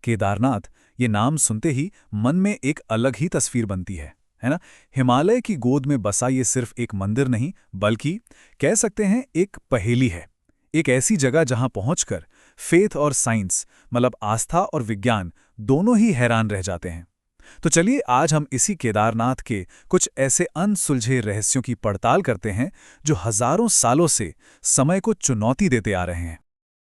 केदारनाथ, ये नाम सुनते ही मन में एक अलग ही तस्वीर बनती है ना। हिमालय की गोद में बसा ये सिर्फ एक मंदिर नहीं, बल्कि कह सकते हैं एक पहेली है। एक ऐसी जगह जहां पहुंचकर फेथ और साइंस, मतलब आस्था और विज्ञान, दोनों ही हैरान रह जाते हैं। तो चलिए आज हम इसी केदारनाथ के कुछ ऐसे अनसुलझे रहस्यों की पड़ताल करते हैं जो हजारों सालों से समय को चुनौती देते आ रहे हैं।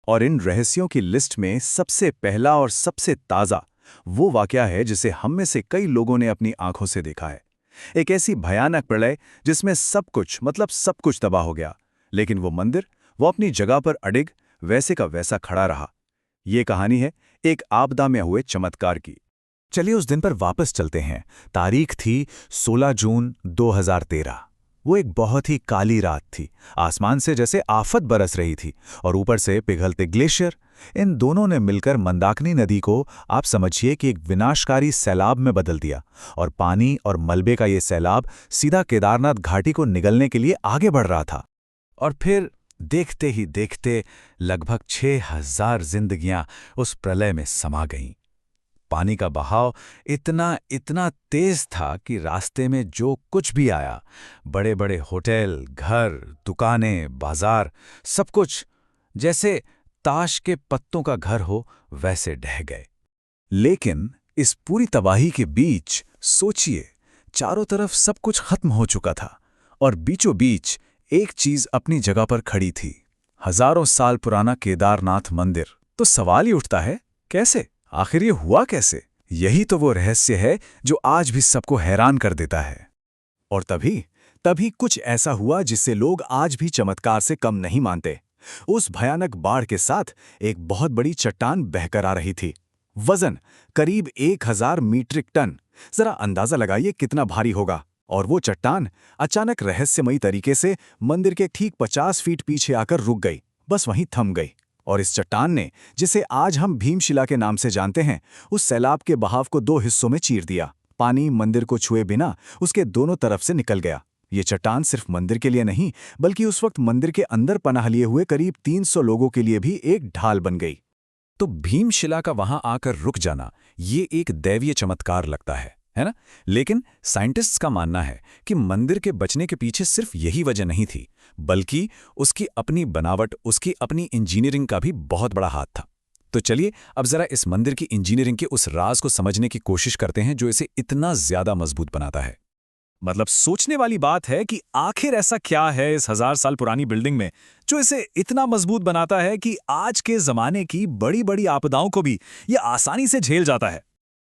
और इन रहस्यों की लिस्ट में सबसे पहला और सबसे ताज़ा वो वाकया है जिसे हम में से कई लोगों ने अपनी आंखों से देखा है। एक ऐसी भयानक प्रलय जिसमें सब कुछ, मतलब सब कुछ तबाह हो गया, लेकिन वो मंदिर, वो अपनी जगह पर अडिग वैसे का वैसा खड़ा रहा। ये कहानी है एक आपदा में हुए चमत्कार की। चलिए उस दिन पर वापस चलते हैं। तारीख थी 16 जून 2013। वो एक बहुत ही काली रात थी। आसमान से जैसे आफत बरस रही थी और ऊपर से पिघलते ग्लेशियर। इन दोनों ने मिलकर मंदाकिनी नदी को, आप समझिए कि एक विनाशकारी सैलाब में बदल दिया। और पानी और मलबे का ये सैलाब सीधा केदारनाथ घाटी को निगलने के लिए आगे बढ़ रहा था। और फिर देखते ही देखते लगभग 6000 जिंदगियां उस प्रलय में समा गईं। पानी का बहाव इतना इतना तेज था कि रास्ते में जो कुछ भी आया, बड़े बड़े होटल, घर, दुकानें, बाजार, सब कुछ जैसे ताश के पत्तों का घर हो वैसे ढह गए। लेकिन इस पूरी तबाही के बीच सोचिए, चारों तरफ सब कुछ खत्म हो चुका था और बीचों बीच एक चीज अपनी जगह पर खड़ी थी, हजारों साल पुराना केदारनाथ मंदिर। तो सवाल ही उठता है, कैसे? आखिर ये हुआ कैसे? यही तो वो रहस्य है जो आज भी सबको हैरान कर देता है। और तभी कुछ ऐसा हुआ जिससे लोग आज भी चमत्कार से कम नहीं मानते। उस भयानक बाढ़ के साथ एक बहुत बड़ी चट्टान बहकर आ रही थी। वजन करीब 1000 मीट्रिक टन। जरा अंदाजा लगाइए कितना भारी होगा। और वो चट्टान अचानक रहस्यमयी तरीके से मंदिर के ठीक 50 फीट पीछे आकर रुक गई, बस वहीं थम गई। और इस चट्टान ने, जिसे आज हम भीमशिला के नाम से जानते हैं, उस सैलाब के बहाव को 2 हिस्सों में चीर दिया। पानी मंदिर को छुए बिना उसके दोनों तरफ से निकल गया। ये चट्टान सिर्फ मंदिर के लिए नहीं, बल्कि उस वक्त मंदिर के अंदर पनाह लिए हुए करीब 300 लोगों के लिए भी एक ढाल बन गई। तो भीमशिला का वहां आकर रुक जाना, ये एक दैवीय चमत्कार लगता है ना। लेकिन साइंटिस्ट्स का मानना है कि मंदिर के बचने के पीछे सिर्फ यही वजह नहीं थी, बल्कि उसकी अपनी बनावट, उसकी अपनी इंजीनियरिंग का भी बहुत बड़ा हाथ था। तो चलिए अब जरा इस मंदिर की इंजीनियरिंग के उस राज को समझने की कोशिश करते हैं जो इसे इतना ज्यादा मजबूत बनाता है। मतलब सोचने वाली बात है कि आखिर ऐसा क्या है इस 1000 साल पुरानी बिल्डिंग में जो इसे इतना मजबूत बनाता है कि आज के जमाने की बड़ी बड़ी आपदाओं को भी ये आसानी से झेल जाता है।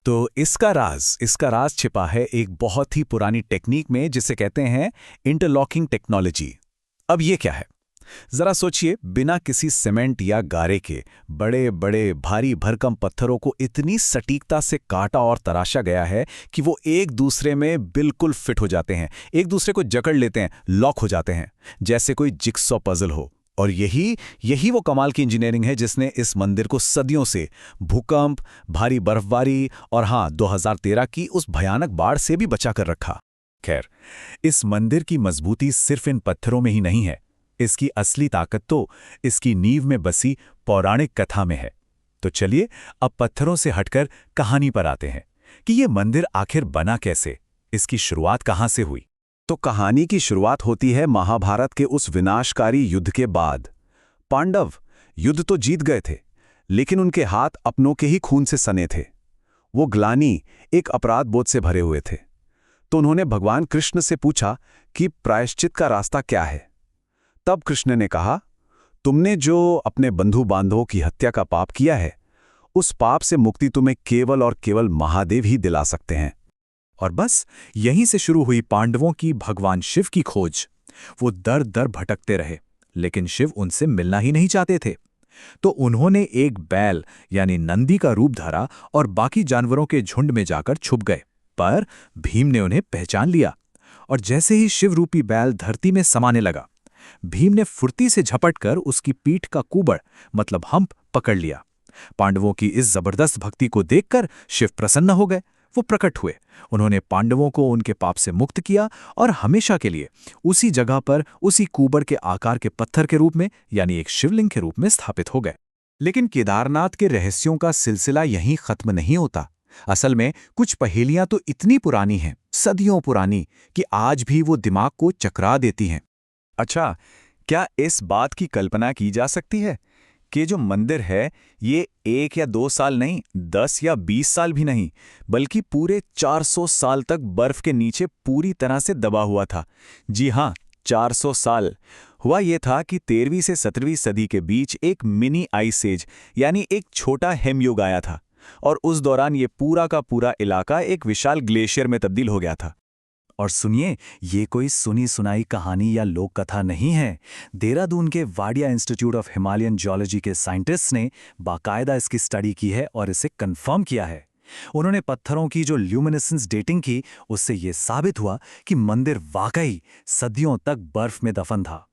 तो इसका राज छिपा है एक बहुत ही पुरानी टेक्निक में जिसे कहते हैं इंटरलॉकिंग टेक्नोलॉजी। अब ये क्या है? जरा सोचिए, बिना किसी सीमेंट या गारे के बड़े बड़े भारी भरकम पत्थरों को इतनी सटीकता से काटा और तराशा गया है कि वो एक दूसरे में बिल्कुल फिट हो जाते हैं, एक दूसरे को जकड़ लेते हैं, लॉक हो जाते हैं, जैसे कोई जिक्सॉ पजल हो। और यही वो कमाल की इंजीनियरिंग है जिसने इस मंदिर को सदियों से भूकंप, भारी बर्फबारी और 2013 की उस भयानक बाढ़ से भी बचा कर रखा। खैर, इस मंदिर की मजबूती सिर्फ इन पत्थरों में ही नहीं है। इसकी असली ताकत तो इसकी नींव में बसी पौराणिक कथा में है। तो चलिए अब पत्थरों से हटकर कहानी पर आते हैं कि ये मंदिर आखिर बना कैसे, इसकी शुरुआत कहाँ से हुई। तो कहानी की शुरुआत होती है महाभारत के उस विनाशकारी युद्ध के बाद। पांडव युद्ध तो जीत गए थे, लेकिन उनके हाथ अपनों के ही खून से सने थे। वो ग्लानि, एक अपराध बोध से भरे हुए थे। तो उन्होंने भगवान कृष्ण से पूछा कि प्रायश्चित का रास्ता क्या है। तब कृष्ण ने कहा, तुमने जो अपने बंधु बांधवों की हत्या का पाप किया है, उस पाप से मुक्ति तुम्हें केवल और केवल महादेव ही दिला सकते हैं। और बस यहीं से शुरू हुई पांडवों की भगवान शिव की खोज। वो दर दर भटकते रहे, लेकिन शिव उनसे मिलना ही नहीं चाहते थे। तो उन्होंने एक बैल यानी नंदी का रूप धरा और बाकी जानवरों के झुंड में जाकर छुप गए। पर भीम ने उन्हें पहचान लिया और जैसे ही शिव रूपी बैल धरती में समाने लगा, भीम ने फुर्ती से झपटकर उसकी पीठ का कुबड़, मतलब हंप, पकड़ लिया। पांडवों की इस जबरदस्त भक्ति को देखकर शिव प्रसन्न हो गए। वो प्रकट हुए, उन्होंने पांडवों को उनके पाप से मुक्त किया और हमेशा के लिए उसी जगह पर, उसी कुबड़ के आकार के पत्थर के रूप में, यानी एक शिवलिंग के रूप में स्थापित हो गए। लेकिन केदारनाथ के रहस्यों का सिलसिला यहीं खत्म नहीं होता। असल में कुछ पहेलियां तो इतनी पुरानी हैं, सदियों पुरानी, कि आज भी वो दिमाग को चकरा देती हैं। अच्छा, क्या इस बात की कल्पना की जा सकती है कि जो मंदिर है ये 1 या 2 साल नहीं, 10 या 20 साल भी नहीं, बल्कि पूरे 400 साल तक बर्फ के नीचे पूरी तरह से दबा हुआ था? जी हाँ, 400 साल। हुआ ये था कि 13वीं से 17वीं सदी के बीच एक मिनी आइस एज यानी एक छोटा हिमयुग आया था, और उस दौरान ये पूरा का पूरा इलाका एक विशाल ग्लेशियर में तब्दील हो गया था। और सुनिए, ये कोई सुनी सुनाई कहानी या लोक कथा नहीं है। देहरादून के Wadia institute of Himalayan geology के साइंटिस्ट्स ने बाकायदा इसकी स्टडी की है और इसे कंफर्म किया है। उन्होंने पत्थरों की जो ल्यूमिनेसेंस डेटिंग की, उससे ये साबित हुआ कि मंदिर वाकई सदियों तक बर्फ में दफन था।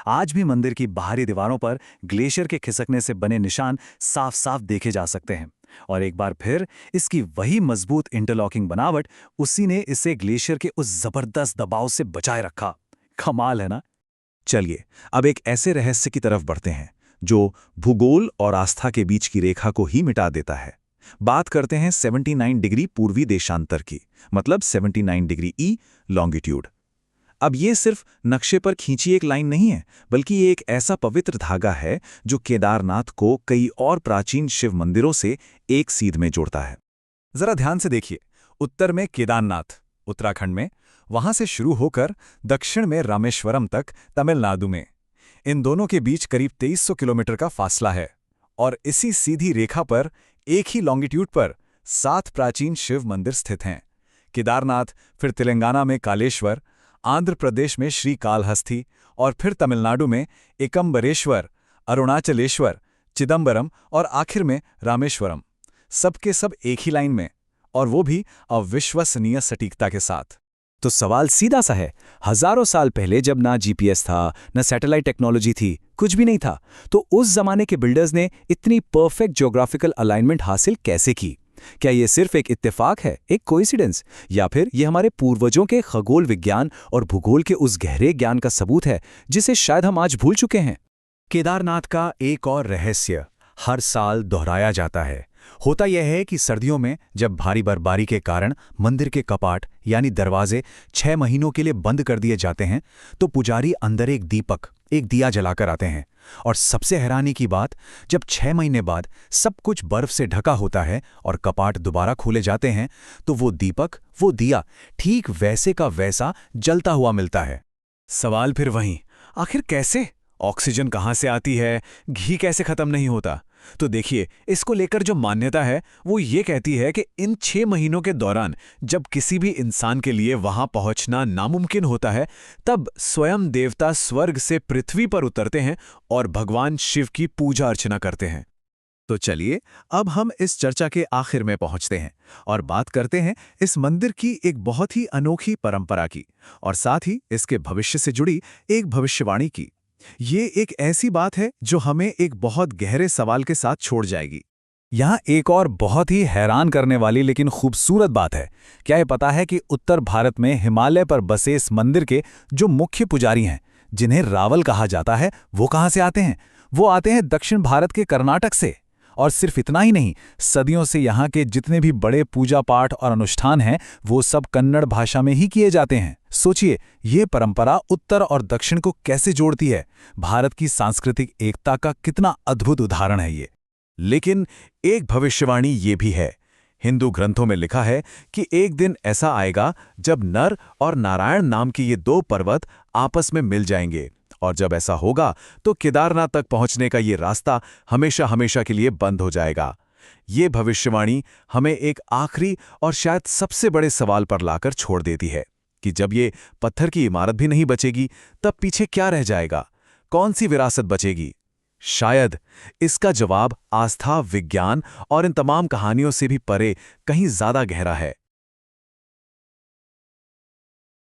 आज भी मंदिर की बाहरी दीवारों पर ग्लेशियर के खिसकने से बने निशान साफ साफ देखे जा सकते हैं। और एक बार फिर इसकी वही मजबूत इंटरलॉकिंग बनावट, उसी ने इसे ग्लेशियर के उस जबरदस्त दबाव से बचाए रखा। कमाल है ना? चलिए, अब एक ऐसे रहस्य की तरफ बढ़ते हैं जो भूगोल और आस्था के बीच की रेखा को ही मिटा देता है। बात करते हैं 79 डिग्री पूर्वी देशांतर की, मतलब 79 डिग्री ई लॉन्गिट्यूड। अब ये सिर्फ नक्शे पर खींची एक लाइन नहीं है, बल्कि ये एक ऐसा पवित्र धागा है जो केदारनाथ को कई और प्राचीन शिव मंदिरों से एक सीध में जोड़ता है। जरा ध्यान से देखिए, उत्तर में केदारनाथ उत्तराखंड में, वहां से शुरू होकर दक्षिण में रामेश्वरम तक तमिलनाडु में। इन दोनों के बीच करीब 2300 किलोमीटर का फासला है, और इसी सीधी रेखा पर एक ही लॉन्गिट्यूड पर 7 प्राचीन शिव मंदिर स्थित हैं। केदारनाथ, फिर तेलंगाना में कालेश्वर, आंध्र प्रदेश में श्रीकालहस्ती, और फिर तमिलनाडु में एकम्बरेश्वर, अरुणाचलेश्वर, चिदम्बरम और आखिर में रामेश्वरम। सबके सब एक ही लाइन में, और वो भी अविश्वसनीय सटीकता के साथ। तो सवाल सीधा सा है, हजारों साल पहले जब ना जीपीएस था, ना सैटेलाइट टेक्नोलॉजी थी, कुछ भी नहीं था, तो उस जमाने के बिल्डर्स ने इतनी परफेक्ट ज्योग्राफिकल अलाइनमेंट हासिल कैसे की? क्या ये सिर्फ एक इत्तेफाक है, एक कोइंसिडेंस, या फिर ये हमारे पूर्वजों के खगोल विज्ञान और भूगोल के उस गहरे ज्ञान का सबूत है जिसे शायद हम आज भूल चुके हैं? केदारनाथ का एक और रहस्य हर साल दोहराया जाता है। होता यह है कि सर्दियों में जब भारी बर्फबारी के कारण मंदिर के कपाट यानी दरवाजे 6 महीनों के लिए बंद कर दिए जाते हैं, तो पुजारी अंदर एक दिया जलाकर आते हैं। और सबसे हैरानी की बात, जब 6 महीने बाद सब कुछ बर्फ से ढका होता है और कपाट दोबारा खोले जाते हैं, तो वो दिया ठीक वैसे का वैसा जलता हुआ मिलता है। सवाल फिर वहीं, आखिर कैसे? ऑक्सीजन कहाँ से आती है? घी कैसे खत्म नहीं होता? तो देखिए, इसको लेकर जो मान्यता है वो ये कहती है कि इन 6 महीनों के दौरान जब किसी भी इंसान के लिए वहां पहुंचना नामुमकिन होता है, तब स्वयं देवता स्वर्ग से पृथ्वी पर उतरते हैं और भगवान शिव की पूजा अर्चना करते हैं। तो चलिए, अब हम इस चर्चा के आखिर में पहुंचते हैं और बात करते हैं इस मंदिर की एक बहुत ही अनोखी परंपरा की, और साथ ही इसके भविष्य से जुड़ी एक भविष्यवाणी की। ये एक ऐसी बात है जो हमें एक बहुत गहरे सवाल के साथ छोड़ जाएगी। यहाँ एक और बहुत ही हैरान करने वाली लेकिन खूबसूरत बात है। क्या ये पता है कि उत्तर भारत में हिमालय पर बसे इस मंदिर के जो मुख्य पुजारी हैं, जिन्हें रावल कहा जाता है, वो कहाँ से आते हैं? वो आते हैं दक्षिण भारत के कर्नाटक से। और सिर्फ इतना ही नहीं, सदियों से यहाँ के जितने भी बड़े पूजा पाठ और अनुष्ठान हैं, वो सब कन्नड़ भाषा में ही किए जाते हैं। सोचिए, ये परंपरा उत्तर और दक्षिण को कैसे जोड़ती है। भारत की सांस्कृतिक एकता का कितना अद्भुत उदाहरण है ये। लेकिन एक भविष्यवाणी ये भी है। हिंदू ग्रंथों में लिखा है कि एक दिन ऐसा आएगा जब नर और नारायण नाम के ये 2 पर्वत आपस में मिल जाएंगे, और जब ऐसा होगा तो केदारनाथ तक पहुंचने का ये रास्ता हमेशा हमेशा के लिए बंद हो जाएगा। ये भविष्यवाणी हमें एक आखिरी और शायद सबसे बड़े सवाल पर लाकर छोड़ देती है कि जब ये पत्थर की इमारत भी नहीं बचेगी, तब पीछे क्या रह जाएगा? कौन सी विरासत बचेगी? शायद इसका जवाब आस्था, विज्ञान और इन तमाम कहानियों से भी परे कहीं ज्यादा गहरा है।